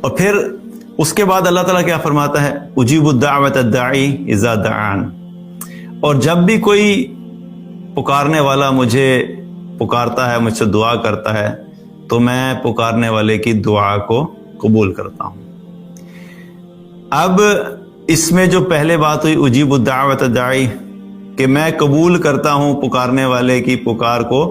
اور پھر اس کے بعد اللہ تعالیٰ کیا فرماتا ہے؟ اجیب الدعوۃ الداعی اذا دعان. اور جب بھی کوئی پکارنے والا مجھے پکارتا ہے، مجھ سے دعا کرتا ہے، تو میں پکارنے والے کی دعا کو قبول کرتا ہوں. اب اس میں جو پہلے بات ہوئی اجیب الدعوۃ الداعی، کہ میں قبول کرتا ہوں پکارنے والے کی پکار کو،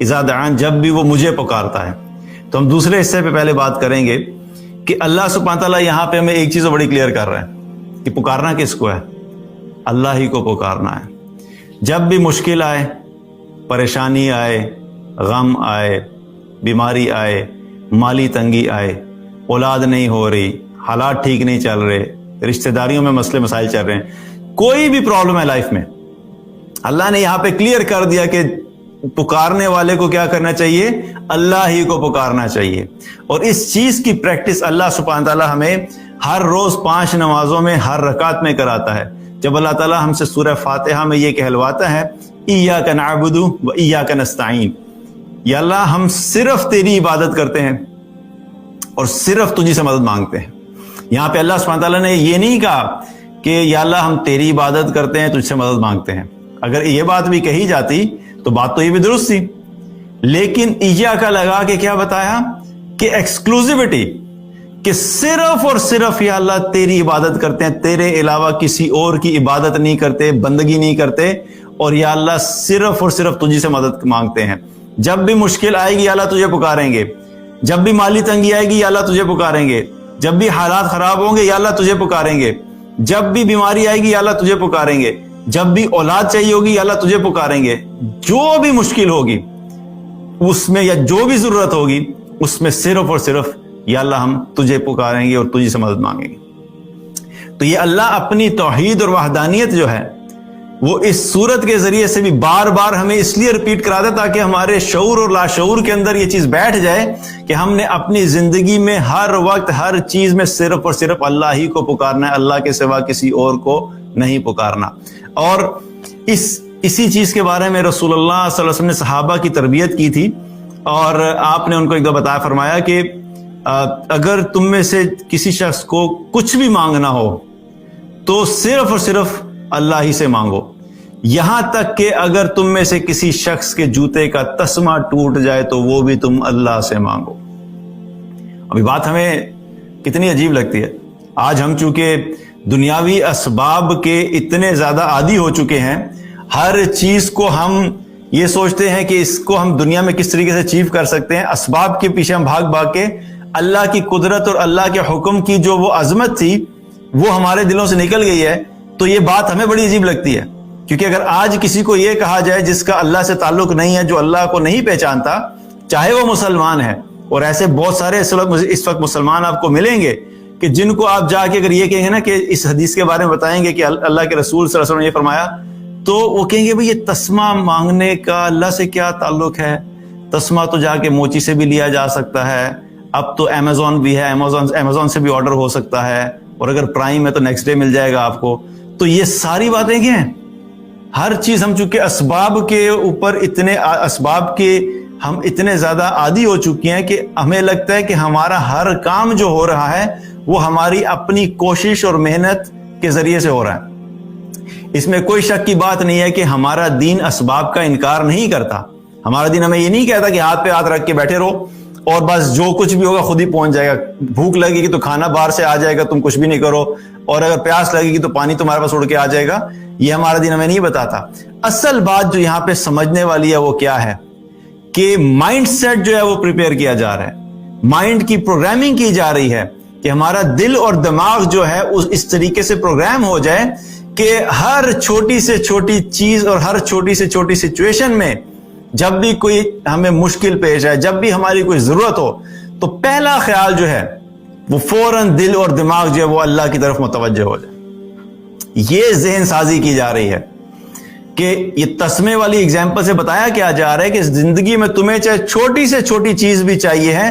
اذا دعان، جب بھی وہ مجھے پکارتا ہے. تو ہم دوسرے حصے پہ پہلے بات کریں گے کہ اللہ سبحانہ تعالیٰ یہاں پہ ہمیں ایک چیز بڑی کلیئر کر رہا ہے کہ پکارنا کس کو ہے؟ اللہ ہی کو پکارنا ہے. جب بھی مشکل آئے، پریشانی آئے، غم آئے، بیماری آئے، مالی تنگی آئے، اولاد نہیں ہو رہی، حالات ٹھیک نہیں چل رہے، رشتہ داریوں میں مسئلے مسائل چل رہے ہیں، کوئی بھی پرابلم ہے لائف میں، اللہ نے یہاں پہ کلیئر کر دیا کہ پکارنے والے کو کیا کرنا چاہیے؟ اللہ ہی کو پکارنا چاہیے. اور اس چیز کی پریکٹس اللہ سبحانہ تعالیٰ ہمیں ہر روز 5 نمازوں میں ہر رکعت میں کراتا ہے. جب اللہ تعالیٰ ہم سے سورہ فاتحہ میں یہ کہلواتا ہے ایاک نعبد و ایاک نستعین، یا اللہ ہم صرف تیری عبادت کرتے ہیں اور صرف تجھی سے مدد مانگتے ہیں. یہاں پہ اللہ سبحانہ تعالیٰ نے یہ نہیں کہا کہ یا اللہ ہم تیری عبادت کرتے ہیں، تجھ سے مدد مانگتے ہیں. اگر یہ بات بھی کہی جاتی تو بات تو یہ بھی درست تھی، لیکن ایاک لگا کے کیا بتایا کہ ایکسکلوزیوٹی، کہ صرف اور صرف یا اللہ تیری عبادت کرتے ہیں، تیرے علاوہ کسی اور کی عبادت نہیں کرتے، بندگی نہیں کرتے، اور یا اللہ صرف اور صرف تجھی سے مدد مانگتے ہیں. جب بھی مشکل آئے گی یا اللہ تجھے پکاریں گے، جب بھی مالی تنگی آئے گی یا اللہ تجھے پکاریں گے، جب بھی حالات خراب ہوں گے یا اللہ تجھے پکاریں گے، جب بھی بیماری آئے گی یا اللہ تجھے پکاریں گے، جب بھی اولاد چاہیے ہوگی یا اللہ تجھے پکاریں گے. جو بھی مشکل ہوگی اس میں، یا جو بھی ضرورت ہوگی اس میں، صرف اور صرف یا اللہ ہم تجھے پکاریں گے اور تجھے سے مدد مانگیں گے. تو یہ اللہ اپنی توحید اور وحدانیت جو ہے وہ اس صورت کے ذریعے سے بھی بار بار ہمیں اس لیے ریپیٹ کرا دے تاکہ ہمارے شعور اور لاشعور کے اندر یہ چیز بیٹھ جائے کہ ہم نے اپنی زندگی میں ہر وقت ہر چیز میں صرف اور صرف اللہ ہی کو پکارنا ہے، اللہ کے سوا کسی اور کو نہیں پکارنا. اور اسی چیز کے بارے میں رسول اللہ صلی اللہ علیہ وسلم نے صحابہ کی تربیت کی تھی، اور آپ نے ان کو ایک دفعہ بتایا، فرمایا کہ اگر تم میں سے کسی شخص کو کچھ بھی مانگنا ہو تو صرف اور صرف اللہ ہی سے مانگو، یہاں تک کہ اگر تم میں سے کسی شخص کے جوتے کا تسمہ ٹوٹ جائے تو وہ بھی تم اللہ سے مانگو. ابھی بات ہمیں کتنی عجیب لگتی ہے. آج ہم چونکہ دنیاوی اسباب کے اتنے زیادہ عادی ہو چکے ہیں، ہر چیز کو ہم یہ سوچتے ہیں کہ اس کو ہم دنیا میں کس طریقے سے اچیو کر سکتے ہیں، اسباب کے پیچھے ہم بھاگ بھاگ کے اللہ کی قدرت اور اللہ کے حکم کی جو وہ عظمت تھی وہ ہمارے دلوں سے نکل گئی ہے. تو یہ بات ہمیں بڑی عجیب لگتی ہے، کیونکہ اگر آج کسی کو یہ کہا جائے جس کا اللہ سے تعلق نہیں ہے، جو اللہ کو نہیں پہچانتا، چاہے وہ مسلمان ہے، اور ایسے بہت سارے اس وقت مسلمان آپ کو ملیں گے کہ جن کو آپ جا کے اگر یہ کہیں گے نا کہ اس حدیث کے بارے میں بتائیں گے کہ اللہ کے رسول صلی اللہ علیہ وسلم نے یہ فرمایا، تو وہ کہیں گے بھئی یہ تسمہ مانگنے کا اللہ سے کیا تعلق ہے؟ تسمہ تو جا کے موچی سے بھی لیا جا سکتا ہے، اب تو امیزون بھی ہے، امیزون سے بھی آرڈر ہو سکتا ہے، اور اگر پرائم ہے تو نیکسٹ ڈے مل جائے گا آپ کو. تو یہ ساری باتیں کیا ہیں؟ ہر چیز ہم چونکہ اسباب کے اوپر اسباب کے ہم اتنے زیادہ عادی ہو چکی ہیں کہ ہمیں لگتا ہے کہ ہمارا ہر کام جو ہو رہا ہے وہ ہماری اپنی کوشش اور محنت کے ذریعے سے ہو رہا ہے. اس میں کوئی شک کی بات نہیں ہے کہ ہمارا دین اسباب کا انکار نہیں کرتا. ہمارا دین ہمیں یہ نہیں کہتا کہ ہاتھ پہ ہاتھ رکھ کے بیٹھے رہو اور بس جو کچھ بھی ہوگا خود ہی پہنچ جائے گا. بھوک لگے گی تو کھانا باہر سے آ جائے گا، تم کچھ بھی نہیں کرو، اور اگر پیاس لگے گی تو پانی تمہارے پاس اڑ کے آ جائے گا. یہ ہمارا دین ہمیں نہیں بتاتا. اصل بات جو یہاں پہ سمجھنے والی ہے وہ کیا ہے کہ مائنڈ سیٹ جو ہے وہ پریپیئر کیا جا رہا ہے، مائنڈ کی پروگرامنگ کی جا رہی ہے کہ ہمارا دل اور دماغ جو ہے اس طریقے سے پروگرام ہو جائے کہ ہر چھوٹی سے چھوٹی چیز اور ہر چھوٹی سے چھوٹی سچویشن میں جب بھی کوئی ہمیں مشکل پیش آئے، جب بھی ہماری کوئی ضرورت ہو، تو پہلا خیال جو ہے وہ فوراً دل اور دماغ جو ہے وہ اللہ کی طرف متوجہ ہو جائے. یہ ذہن سازی کی جا رہی ہے کہ یہ تسمے والی اگزامپل سے بتایا کیا جا رہا ہے کہ زندگی میں تمہیں چاہے چھوٹی سے چھوٹی چیز بھی چاہیے ہے